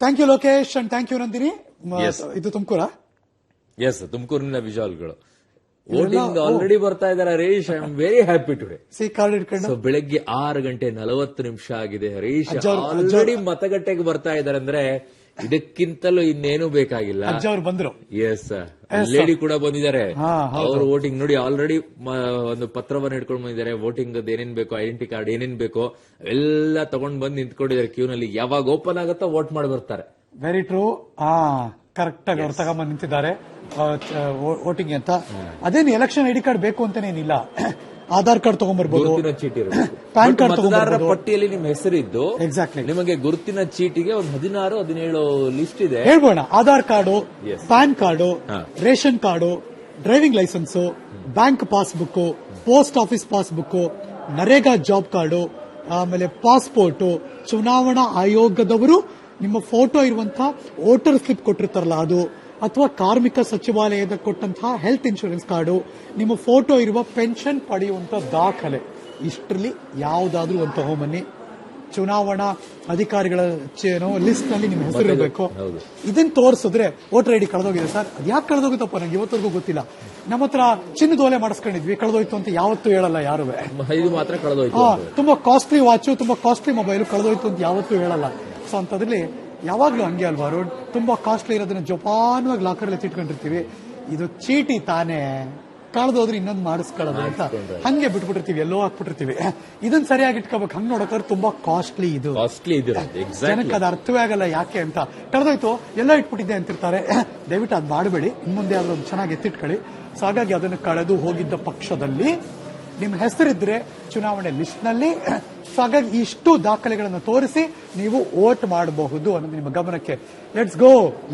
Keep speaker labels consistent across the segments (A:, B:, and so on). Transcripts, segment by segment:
A: Thank you Lokesh and thank you Nandini. ಇದು ತುಮಕೂರ?
B: Yes, ತುಮಕೂರಿನ ವಿಜುವಲ್ಗಳು. ವೋಟಿಂಗ್ ಆಲ್ರೆಡಿ ಬರ್ತಾ ಇದ್ದಾರೆ Harish. I am very happy today.
A: ಕಾರ್ಡ್
B: ಬೆಳಗ್ಗೆ 6:40 ಆಗಿದೆ ಹರೀಶ್. ಆಲ್ರೆಡಿ ಮತಗಟ್ಟೆಗೆ ಬರ್ತಾ ಇದ್ದಾರೆ ಅಂದ್ರೆ ಇದಕ್ಕಿಂತಲೂ ಇನ್ನೇನು ಬೇಕಾಗಿಲ್ಲ.
A: ಅವ್ರು ಬಂದ್ರು.
B: ಎಸ್, ಲೇಡಿ ಕೂಡ ಬಂದಿದ್ದಾರೆ. ಅವರು ವೋಟಿಂಗ್ ನೋಡಿ ಆಲ್ರೆಡಿ ಒಂದು ಪತ್ರವನ್ನು ಹಿಡ್ಕೊಂಡು ಬಂದಿದ್ದಾರೆ. ವೋಟಿಂಗ್ ಏನೇನ್ ಬೇಕು, ಐಡೆಂಟಿ ಕಾರ್ಡ್ ಏನೇನ್ ಬೇಕೋ ಎಲ್ಲ ತಗೊಂಡ್ ಬಂದು ನಿಂತ್ಕೊಂಡಿದ್ದಾರೆ ಕ್ಯೂನಲ್ಲಿ. ಯಾವಾಗ ಓಪನ್ ಆಗುತ್ತೋ ವೋಟ್ ಮಾಡಿ ಬರ್ತಾರೆ.
A: Very true. ಕರೆಕ್ಟ್ ಆಗಿ ಅವ್ರು ತಗೊಂಡ್ ನಿಂತಿದ್ದಾರೆ ವೋಟಿಂಗ್ ಅಂತ. ಅದೇನು ಎಲೆಕ್ಷನ್ ಐಡಿ ಕಾರ್ಡ್ ಬೇಕು ಅಂತಾನೇನಿಲ್ಲ. ಆಧಾರ್ ಕಾರ್ಡ್ ತಗೊಂಡ್ಬರ್ಬೋದು,
B: ಗುರುತಿನ ಚೀಟಿ
A: ಪ್ಯಾನ್ ಕಾರ್ಡ್
B: ಮತದಾರರ ಪಟ್ಟಿಯಲ್ಲಿ ನಿಮ್ಮ ಹೆಸರಿದ್ದು
A: ಎಕ್ಸಾಕ್ಟ್ಲಿ
B: ನಿಮಗೆ ಗುರುತಿನ ಚೀಟಿಗೆ ಒಂದು 16-17 ಲಿಸ್ಟ್ ಇದೆ.
A: ಹೇಳ್ಬೋಣ. Aadhaar card, pan card, ration card, driving licence, bank passbook, post office passbook, NREGA job card, ಆಮೇಲೆ ಪಾಸ್ಪೋರ್ಟ್, ಚುನಾವಣಾ ಆಯೋಗದವರು ನಿಮ್ಮ ಫೋಟೋ ಇರುವಂತಹ ವೋಟರ್ ಸ್ಲಿಪ್ ಕೊಟ್ಟಿರ್ತಾರಲ್ಲ ಅದು, ಅಥವಾ ಕಾರ್ಮಿಕ ಸಚಿವಾಲಯದ ಕೊಟ್ಟಂತಹ ಹೆಲ್ತ್ ಇನ್ಶೂರೆನ್ಸ್ ಕಾರ್ಡು, ನಿಮ್ಮ ಫೋಟೋ ಇರುವ ಪೆನ್ಷನ್ ಪಡೆಯುವಂತ ದಾಖಲೆ, ಇಷ್ಟರಲ್ಲಿ ಯಾವುದಾದ್ರೂ ಒಂದು ತಗೊಂಬನ್ನಿ. ಚುನಾವಣಾ ಅಧಿಕಾರಿಗಳ ಲಿಸ್ಟ್ ನಲ್ಲಿ ನಿಮ್ಮ ಹೆಸರು ಇರಬೇಕು. ಇದನ್ನ ತೋರಿಸಿದ್ರೆ ವೋಟರ್ ಐಡಿ ಕಳೆದೋಗಿದೆ ಸರ್, ಅದು ಯಾಕೆ ಕಳೆದೋಗುತ್ತಪ್ಪ ನಂಗೆ ಇವತ್ತರೆಗೂ ಗೊತ್ತಿಲ್ಲ. ನಮ್ಮ ಹತ್ರ ಚಿನ್ನದ ಓಲೆ ಮಾಡಿಸ್ಕೊಂಡಿದ್ವಿ, ಕಳೆದೋಯ್ತು ಅಂತ ಯಾವತ್ತೂ ಹೇಳಲ್ಲ ಯಾರು.
B: ಇದು ಮಾತ್ರ ಕಳೆದೋಯ್ತು.
A: ತುಂಬಾ ಕಾಸ್ಟ್ಲಿ ವಾಚ್, ತುಂಬಾ ಕಾಸ್ಟ್ಲಿ ಮೊಬೈಲ್ ಕಳೆದೋಯ್ತು ಅಂತ ಯಾವತ್ತೂ ಹೇಳಲ್ಲ. ಸೊ ಅಂತದ್ರಲ್ಲಿ ಯಾವಾಗ್ಲೂ ಹಂಗೆ ಅಲ್ವಾ, ರೋಡ್ ತುಂಬಾ ಕಾಸ್ಟ್ಲಿ ಇರೋದನ್ನ ಜೋಪಾನವಾಗಿ ಲಾಕರ್ ಎತ್ತಿಟ್ಕೊಂಡಿರ್ತೀವಿ. ಇದು ಚೀಟಿ ತಾನೇ, ಕಳೆದೋದ್ರೆ ಇನ್ನೊಂದು ಮಾಡಿಸ್ಕೊಳ್ಳೋದು ಅಂತ ಹಂಗೆ ಬಿಟ್ಬಿಟ್ಟಿರ್ತೀವಿ, ಎಲ್ಲೋ ಹಾಕ್ಬಿಟ್ಟಿರ್ತೀವಿ. ಇದನ್ನ ಸರಿಯಾಗಿ ಇಟ್ಕೋಬೇಕು. ಹಂಗ್ ನೋಡೋಕ್ರೆ ತುಂಬಾ ಕಾಸ್ಟ್ಲಿ ಇದು. ಜನಕ್ಕೆ ಅದು ಅರ್ಥವೇ ಆಗಲ್ಲ ಯಾಕೆ ಅಂತ. ಕಳೆದೋಯ್ತು ಎಲ್ಲ ಇಟ್ಬಿಟ್ಟಿದ್ದೆ ಅಂತಿರ್ತಾರೆ. ದಯವಿಟ್ಟು ಅದು ಮಾಡಬೇಡಿ, ಇನ್ಮುಂದೆ ಆದ್ರೂ ಚೆನ್ನಾಗಿ ಎತ್ತಿಟ್ಕೊಳ್ಳಿ. ಸೊ ಹಾಗಾಗಿ ಅದನ್ನು ಕಳೆದು ಹೋಗಿದ್ದ ಪಕ್ಷದಲ್ಲಿ ನಿಮ್ಮ ಹೆಸರಿದ್ರೆ ಚುನಾವಣೆ ಲಿಸ್ಟ್ ನಲ್ಲಿ, ಹಾಗಾಗಿ ಇಷ್ಟು ದಾಖಲೆಗಳನ್ನು ತೋರಿಸಿ ನೀವು ವೋಟ್ ಮಾಡಬಹುದು ಅನ್ನೋದು ನಿಮ್ಮ ಗಮನಕ್ಕೆ. Let's go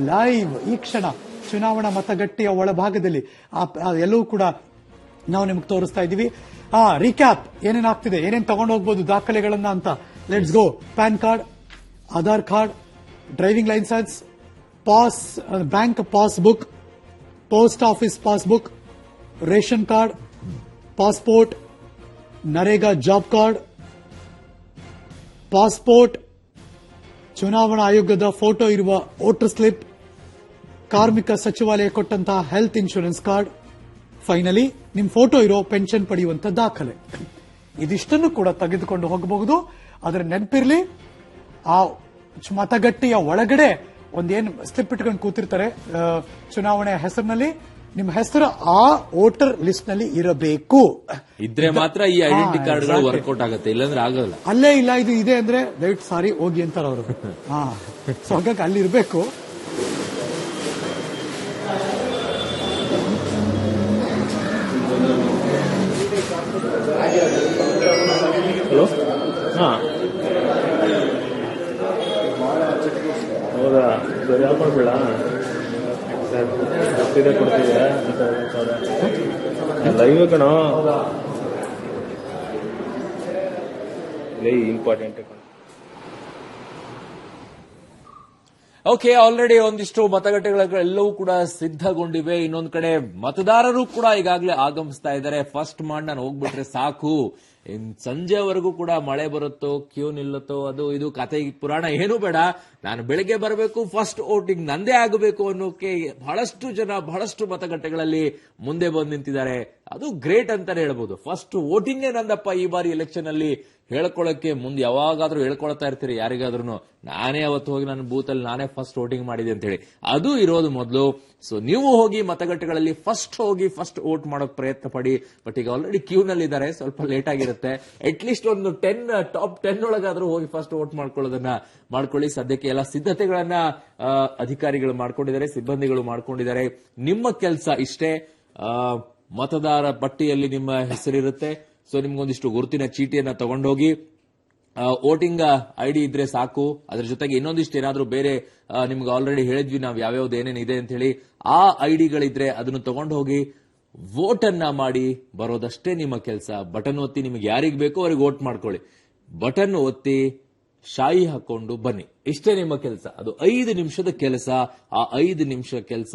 A: live. ಈ ಕ್ಷಣ ಚುನಾವಣಾ ಮತಗಟ್ಟೆಯ ಒಳಭಾಗದಲ್ಲಿ ಎಲ್ಲವೂ ಕೂಡ ನಾವು ನಿಮ್ಗೆ ತೋರಿಸ್ತಾ ಇದ್ದೀವಿ. ರೀಕ್ಯಾಪ್ ಏನೇನ್ ಆಗ್ತಿದೆ, ಏನೇನ್ ತಗೊಂಡು ಹೋಗ್ಬೋದು ದಾಖಲೆಗಳನ್ನ ಅಂತ. Let's go. PAN card, Aadhaar card, driving licence, bank passbook, post office passbook, ration card, passport, NREGA job card, passport, ಚುನಾವಣಾ ಆಯೋಗದ ಫೋಟೋ ಇರುವ ವೋಟರ್ ಸ್ಲಿಪ್, ಕಾರ್ಮಿಕ ಸಚಿವಾಲಯ ಕೊಟ್ಟಂತಹ ಹೆಲ್ತ್ ಇನ್ಶೂರೆನ್ಸ್ ಕಾರ್ಡ್, ಫೈನಲಿ ನಿಮ್ ಫೋಟೋ ಇರೋ ಪೆನ್ಷನ್ ಪಡೆಯುವಂತ ದಾಖಲೆ. ಇದಿಷ್ಟನ್ನು ಕೂಡ ತೆಗೆದುಕೊಂಡು ಹೋಗಬಹುದು. ಅದರ ನೆನಪಿರ್ಲಿ, ಆ ಮತಗಟ್ಟೆಯ ಒಳಗಡೆ ಒಂದೇನು ಸ್ಲಿಪ್ ಇಟ್ಕೊಂಡು ಕೂತಿರ್ತಾರೆ ಚುನಾವಣೆಯ ಹೆಸರಿನಲ್ಲಿ, ನಿಮ್ಮ ಹೆಸರು ಆ ವೋಟರ್ ಲಿಸ್ಟ್ ನಲ್ಲಿ ಇರಬೇಕು.
B: ಇದ್ರೆ ಮಾತ್ರ ಈ ಐಡೆಂಟಿ ಕಾರ್ಡ್ ವರ್ಕೌಟ್ ಆಗುತ್ತೆ, ಇಲ್ಲಾಂದ್ರೆ ಆಗಲ್ಲ.
A: ಅಲ್ಲೇ ಇಲ್ಲ ಇದು ಇದೆ ಅಂದ್ರೆ ದಯವಿಟ್ಟು ಸಾರಿ ಹೋಗಿ ಅಂತಾರೆ ಅವರು. ಸೊ ಹಾಗಾಗಿ ಅಲ್ಲಿ ಇರಬೇಕು.
C: ಹಲೋ, ಹೌದಾ, ಸರಿ ಹಾಕೊಳ್ಬೇಡ, ಗೊತ್ತಿದೆ ಕೊಡ್ತಿದೆ ಲೈವ್ ಕಣೋ, ಇಂಪಾರ್ಟೆಂಟ್.
B: ಓಕೆ, ಆಲ್ರೆಡಿ ಒಂದಿಷ್ಟು ಮತಗಟ್ಟೆಗಳೆಲ್ಲವೂ ಕೂಡ ಸಿದ್ಧಗೊಂಡಿವೆ. ಇನ್ನೊಂದು ಕಡೆ ಮತದಾರರು ಕೂಡ ಈಗಾಗಲೇ ಆಗಮಿಸ್ತಾ ಇದ್ದಾರೆ. ಫಸ್ಟ್ ಮಾಡಿ ನಾನು ಹೋಗ್ಬಿಟ್ರೆ ಸಾಕು, ಸಂಜೆವರೆಗೂ ಕೂಡ ಮಳೆ ಬರುತ್ತೋ, ಕ್ಯೂ ನಿಲ್ಲುತ್ತೋ, ಅದು ಇದು ಕತೆ ಪುರಾಣ ಏನೂ ಬೇಡ, ನಾನು ಬೆಳಗ್ಗೆ ಬರಬೇಕು, ಫಸ್ಟ್ ವೋಟಿಂಗ್ ನಂದೇ ಆಗಬೇಕು ಅನ್ನೋಕೆ ಬಹಳಷ್ಟು ಜನ ಬಹಳಷ್ಟು ಮತಗಟ್ಟೆಗಳಲ್ಲಿ ಮುಂದೆ ಬಂದು ನಿಂತಿದ್ದಾರೆ. ಅದು ಗ್ರೇಟ್ ಅಂತಾನೆ ಹೇಳ್ಬೋದು. ಫಸ್ಟ್ ವೋಟಿಂಗೇ ನಂದಪ್ಪ ಈ ಬಾರಿ ಎಲೆಕ್ಷನ್ ಅಲ್ಲಿ ಹೇಳ್ಕೊಳ್ಳೋಕೆ ಮುಂದೆ ಯಾವಾಗಾದ್ರೂ ಹೇಳ್ಕೊಳ್ತಾ ಇರ್ತೀರಿ ಯಾರಿಗಾದ್ರೂ, ನಾನೇ ಅವತ್ತು ಹೋಗಿ ನನ್ನ ಬೂತ್ ಅಲ್ಲಿ ನಾನೇ ಫಸ್ಟ್ ವೋಟಿಂಗ್ ಮಾಡಿದೆ ಅಂತ ಹೇಳಿ. ಅದು ಇರೋದು ಮೊದಲು. ಸೊ ನೀವು ಹೋಗಿ ಮತಗಟ್ಟೆಗಳಲ್ಲಿ ಫಸ್ಟ್ ಹೋಗಿ ಫಸ್ಟ್ ವೋಟ್ ಮಾಡೋಕ್ ಪ್ರಯತ್ನ ಪಡಿ. ಬಟ್ ಈಗ ಆಲ್ರೆಡಿ ಕ್ಯೂ ನಲ್ಲಿ ಇದ್ದಾರೆ, ಸ್ವಲ್ಪ ಲೇಟ್ ಆಗಿರುತ್ತೆ. ಅಟ್ ಲೀಸ್ಟ್ ಒಂದು ಟಾಪ್ 10 ಒಳಗಾದ್ರೂ ಹೋಗಿ ಫಸ್ಟ್ ವೋಟ್ ಮಾಡ್ಕೊಳ್ಳೋದನ್ನ ಮಾಡ್ಕೊಳ್ಳಿ. ಸದ್ಯಕ್ಕೆ ಎಲ್ಲ ಸಿದ್ಧತೆಗಳನ್ನ ಅಧಿಕಾರಿಗಳು ಮಾಡ್ಕೊಂಡಿದ್ದಾರೆ, ಸಿಬ್ಬಂದಿಗಳು ಮಾಡ್ಕೊಂಡಿದ್ದಾರೆ. ನಿಮ್ಮ ಕೆಲಸ ಇಷ್ಟೇ, ಮತದಾರ ಪಟ್ಟಿಯಲ್ಲಿ ನಿಮ್ಮ ಹೆಸರಿರುತ್ತೆ. ಸೊ ನಿಮ್ಗೊಂದಿಷ್ಟು ಗುರುತಿನ ಚೀಟಿಯನ್ನ ತಗೊಂಡೋಗಿ, ವೋಟಿಂಗ್ ಐಡಿ ಇದ್ರೆ ಸಾಕು. ಅದ್ರ ಜೊತೆಗೆ ಇನ್ನೊಂದಿಷ್ಟು ಏನಾದ್ರೂ ಬೇರೆ ನಿಮ್ಗೆ ಆಲ್ರೆಡಿ ಹೇಳಿದ್ವಿ ನಾವು ಯಾವ್ಯಾವ್ದು ಏನೇನಿದೆ ಅಂತ ಹೇಳಿ, ಆ ಐಡಿಗಳಿದ್ರೆ ಅದನ್ನು ತಗೊಂಡು ಹೋಗಿ ವೋಟ್ ಅನ್ನ ಮಾಡಿ ಬರೋದಷ್ಟೇ ನಿಮ್ಮ ಕೆಲಸ. ಬಟನ್ ಒತ್ತಿ, ನಿಮಗೆ ಯಾರಿಗೆ ಬೇಕೋ ಅವ್ರಿಗೆ ವೋಟ್ ಮಾಡ್ಕೊಳ್ಳಿ. ಬಟನ್ ಒತ್ತಿ ಶಾಯಿ ಹಾಕೊಂಡು ಬನ್ನಿ, ಇಷ್ಟೇ ನಿಮ್ಮ ಕೆಲಸ. ಅದು 5 ನಿಮಿಷದ ಕೆಲಸ. ಆ 5 ನಿಮಿಷ ಕೆಲಸ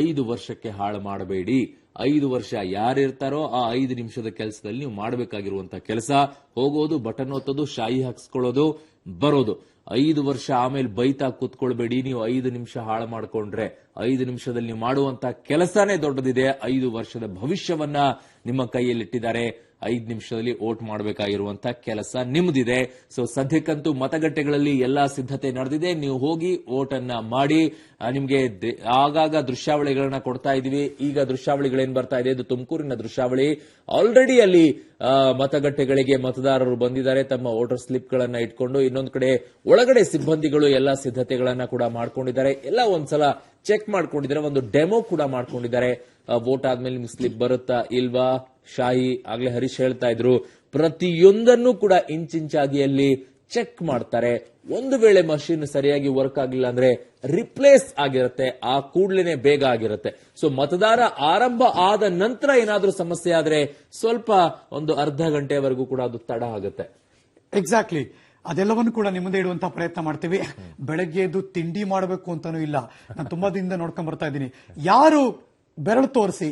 B: 5 ವರ್ಷಕ್ಕೆ ಹಾಳು ಮಾಡಬೇಡಿ. 5 ವರ್ಷ ಯಾರಿರ್ತಾರೋ ಆ 5 ನಿಮಿಷದ ಕೆಲಸದಲ್ಲಿ ನೀವು ಮಾಡಬೇಕಾಗಿರುವಂತಹ ಕೆಲಸ ಹೋಗೋದು, ಬಟನ್ ಒತ್ತೋದು, ಶಾಯಿ ಹಾಕ್ಸ್ಕೊಳ್ಳೋದು, ಬರೋದು. 5 ವರ್ಷ ಆಮೇಲೆ ಬೈತಾ ಕೂತ್ಕೊಳ್ಬೇಡಿ. ನೀವು 5 ನಿಮಿಷ ಹಾಳು ಮಾಡ್ಕೊಂಡ್ರೆ 5 ನಿಮಿಷದಲ್ಲಿ ನೀವು ಮಾಡುವಂತ ಕೆಲಸನೇ ದೊಡ್ಡದಿದೆ. 5 ವರ್ಷದ ಭವಿಷ್ಯವನ್ನ ನಿಮ್ಮ ಕೈಯಲ್ಲಿಟ್ಟಿದ್ದಾರೆ. 5 ನಿಮಿಷದಲ್ಲಿ ವೋಟ್ ಮಾಡಬೇಕಾಗಿರುವಂತ ಕೆಲಸ ನಿಮ್ದಿದೆ. ಸೊ ಸದ್ಯಕ್ಕಂತೂ ಮತಗಟ್ಟೆಗಳಲ್ಲಿ ಎಲ್ಲಾ ಸಿದ್ಧತೆ ನಡೆದಿದೆ. ನೀವು ಹೋಗಿ ವೋಟ್ ಅನ್ನ ಮಾಡಿ. ನಿಮ್ಗೆ ಆಗಾಗ ದೃಶ್ಯಾವಳಿಗಳನ್ನ ಕೊಡ್ತಾ ಇದೀವಿ. ಈಗ ದೃಶ್ಯಾವಳಿಗಳೇನ್ ಬರ್ತಾ ಇದೆ, ಇದು ತುಮಕೂರಿನ ದೃಶ್ಯಾವಳಿ. ಆಲ್ರೆಡಿ ಅಲ್ಲಿ ಮತಗಟ್ಟೆಗಳಿಗೆ ಮತದಾರರು ಬಂದಿದ್ದಾರೆ ತಮ್ಮ ವೋಟರ್ ಸ್ಲಿಪ್ ಗಳನ್ನ ಇಟ್ಕೊಂಡು. ಇನ್ನೊಂದು ಕಡೆ ಒಳಗಡೆ ಸಿಬ್ಬಂದಿಗಳು ಎಲ್ಲಾ ಸಿದ್ಧತೆಗಳನ್ನ ಕೂಡ ಮಾಡ್ಕೊಂಡಿದ್ದಾರೆ. ಎಲ್ಲ ಒಂದ್ಸಲ ಚೆಕ್ ಮಾಡ್ಕೊಂಡಿದ್ದಾರೆ. ಒಂದು ಡೆಮೋ ಕೂಡ ಮಾಡ್ಕೊಂಡಿದ್ದಾರೆ. ವೋಟ್ ಆದ್ಮೇಲೆ ನಿಮ್ಗೆ ಸ್ಲಿಪ್ ಬರುತ್ತಾ ಇಲ್ವಾ? ಶಾಹಿ ಆಗ್ಲೇ ಹರೀಶ್ ಹೇಳ್ತಾ ಇದ್ರು, ಪ್ರತಿಯೊಂದನ್ನು ಕೂಡ ಇಂಚಿಂಚಾಗಿ ಅಲ್ಲಿ ಚೆಕ್ ಮಾಡ್ತಾರೆ. ಒಂದು ವೇಳೆ ಮಷೀನ್ ಸರಿಯಾಗಿ ವರ್ಕ್ ಆಗಿಲ್ಲ ಅಂದ್ರೆ ರಿಪ್ಲೇಸ್ ಆಗಿರುತ್ತೆ, ಆ ಕೂಡ್ಲೇನೆ ಬೇಗ ಆಗಿರುತ್ತೆ. ಸೊ ಮತದಾರ ಆರಂಭ ಆದ ನಂತರ ಏನಾದ್ರೂ ಸಮಸ್ಯೆ ಆದ್ರೆ ಸ್ವಲ್ಪ ಒಂದು ಅರ್ಧ ಗಂಟೆವರೆಗೂ ಕೂಡ ಅದು ತಡ ಆಗುತ್ತೆ.
A: ಎಕ್ಸಾಕ್ಟ್ಲಿ. ಅದೆಲ್ಲವನ್ನು ಕೂಡ ನಿಮ್ಮದೇ ಇಡುವಂತಹ ಪ್ರಯತ್ನ ಮಾಡ್ತೀವಿ. ಬೆಳಗ್ಗೆ ಎದ್ದು ತಿಂಡಿ ಮಾಡಬೇಕು ಅಂತಾನೂ ಇಲ್ಲ. ನಾನು ತುಂಬಾ ದಿನದಿಂದ ನೋಡ್ಕೊಂಡ್ ಬರ್ತಾ ಇದ್ದೀನಿ, ಯಾರು ಬೆರಳು ತೋರಿಸಿ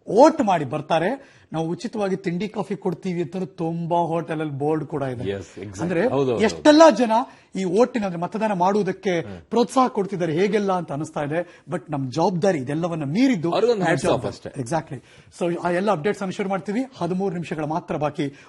A: ವೋಟ್ ಮಾಡಿ ಬರ್ತಾರೆ, ನಾವು ಉಚಿತವಾಗಿ ತಿಂಡಿ ಕಾಫಿ ಕೊಡ್ತೀವಿ ಅಂತ ತುಂಬಾ ಹೋಟೆಲ್ ಅಲ್ಲಿ ಬೋರ್ಡ್ ಕೂಡ ಇದೆ.
B: Yes, exactly.
A: ಅಂದ್ರೆ
B: ಹೌದು.
A: ಎಷ್ಟೆಲ್ಲಾ ಜನ ಈ ವೋಟಿನ ಅಂದ್ರೆ ಮತದಾನ ಮಾಡುವುದಕ್ಕೆ ಪ್ರೋತ್ಸಾಹ ಕೊಡ್ತಿದ್ದಾರೆ ಹೇಗೆಲ್ಲ ಅಂತ ಅನಿಸ್ತಾ ಇದೆ. ಬಟ್ ನಮ್ ಜವಾಬ್ದಾರಿ ಇದೆಲ್ಲವನ್ನ ಮೀರಿದ್ದು
B: ಅವ್ರಿಗೊಂದು hats off ಅಷ್ಟೇ.
A: ಎಕ್ಸಾಕ್ಟ್ಲಿ. ಸೊ ಆ ಎಲ್ಲ ಅಪ್ಡೇಟ್ಸ್ ಅನ್ನು ಶುರು ಮಾಡ್ತೀವಿ. 13 ನಿಮಿಷಗಳ ಮಾತ್ರ ಬಾಕಿ